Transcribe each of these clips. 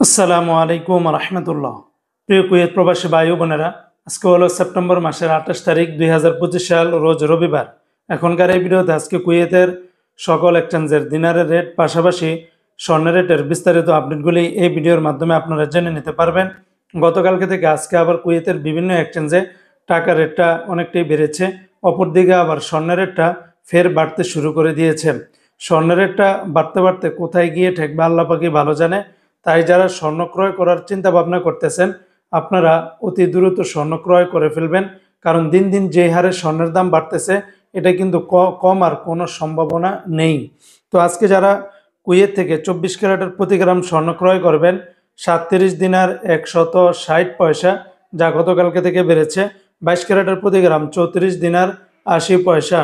আসসালামু আলাইকুম রহমতুল্লাহ। প্রিয় কুয়েত প্রবাসী ভাই ও বোনেরা, আজকে হলো সেপ্টেম্বর মাসের 28 তারিখ 2025 সাল, রোজ রবিবার। এখনকার এই ভিডিওতে আজকে কুয়েতের সকল এক্সচেঞ্জের দিনারের রেট, পাশাপাশি স্বর্ণের রেটের বিস্তারিত আপডেটগুলি এই ভিডিওর মাধ্যমে আপনারা জেনে নিতে পারবেন। গতকালকে থেকে আজকে আবার কুয়েতের বিভিন্ন এক্সচেঞ্জে টাকার রেটটা অনেকটাই বেড়েছে, অপরদিকে আবার স্বর্ণের রেটটা ফের বাড়তে শুরু করে দিয়েছে। স্বর্ণের রেটটা বাড়তে বাড়তে কোথায় গিয়ে ঠেকবে আল্লাহ পাকই ভালো জানে। তাই যারা স্বর্ণ ক্রয় করার চিন্তা ভাবনা করতেছেন, আপনারা অতি দ্রুত স্বর্ণ ক্রয় করে ফেলবেন, কারণ দিন দিন যে হারে স্বর্ণের দাম বাড়তেছে, এটা কিন্তু কম আর কোনো সম্ভাবনা নেই। তো আজকে যারা কুয়েত থেকে 24 ক্যারেটের প্রতি গ্রাম স্বর্ণ ক্রয় করবেন, 37 দিনার 160 পয়সা, যা গতকালকে থেকে বেড়েছে। 22 ক্যারেটের প্রতি গ্রাম 34 দিনার 80 পয়সা।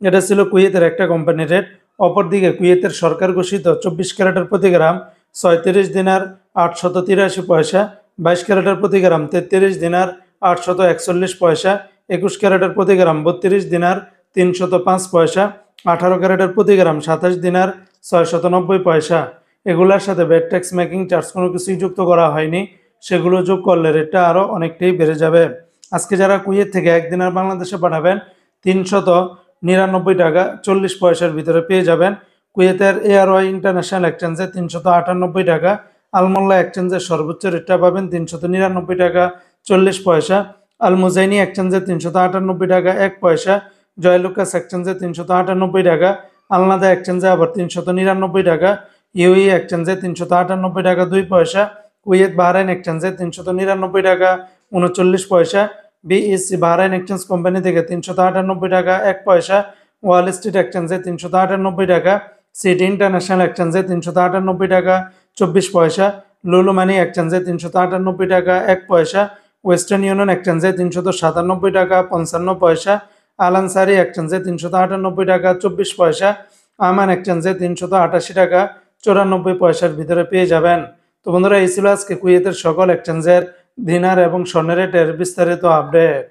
এটা ছিল কুয়েতের একটা কোম্পানির রেট। অপরদিকে কুয়েতের সরকার ঘোষিত 24 ক্যারেটের প্রতি গ্রাম 37 দিনার 883 পয়সা, 22 ক্যারেটের প্রতি গ্রাম 33 দিনার 841 পয়সা, 21 ক্যারেটের প্রতি গ্রাম 32 দিনার 305 পয়সা, 18 ক্যারেটের প্রতি গ্রাম 27 দিনার 690 পয়সা। এগুলোর সাথে ভ্যাট ট্যাক্স মেকিং চার্জ কোনো কিছুই যুক্ত করা হয়নি, সেগুলো যোগ করলে রেটটা আরও অনেকটাই বেড়ে যাবে। আজকে যারা কুয়েত থেকে 1 দিনার বাংলাদেশে পাঠাবেন, 399 টাকা 40 পয়সার ভিতরে পেয়ে যাবেন। কুয়েতের এয়ারওয়াই ইন্টারন্যাশনাল এক্সচেঞ্জে 398 টাকা, আলমোল্লা এক্সচেঞ্জের সর্বোচ্চ রেটটা পাবেন 399 টাকা 40 পয়সা, আল মুজাইনি এক্সচেঞ্জে 398 টাকা 1 পয়সা, জয়লুকাস এক্সচেঞ্জে 398 টাকা, আলনাদা এক্সচেঞ্জে আবার 399 টাকা, ইউই এক্সচেঞ্জে 398 টাকা 2 পয়সা, কুয়েত বাহরাইন এক্সচেঞ্জে 399 টাকা 39 পয়সা, বিএসসি বাহরাইন এক্সচেঞ্জ কোম্পানি থেকে 398 টাকা 1 পয়সা, ওয়াল স্ট্রিট এক্সচেঞ্জে 398 টাকা, সিটি ইন্টারন্যাশনাল এক্সচেঞ্জে 398 টাকা 24 পয়সা, লুলু মানি এক্সচেঞ্জে 398 টাকা 1 পয়সা, ওয়েস্টার্ন ইউনিয়ন এক্সচেঞ্জে 397 টাকা 55 পয়সা, আলানসারি এক্সচেঞ্জে 398 টাকা 24 পয়সা, আমান এক্সচেঞ্জে 388 টাকা 94 পয়সার ভিতরে পেয়ে যাবেন। তো বন্ধুরা, এই ছিল আজকে কুয়েতের সকল এক্সচেঞ্জের দিনার এবং স্বর্ণের রেটের বিস্তারিত আপডেট।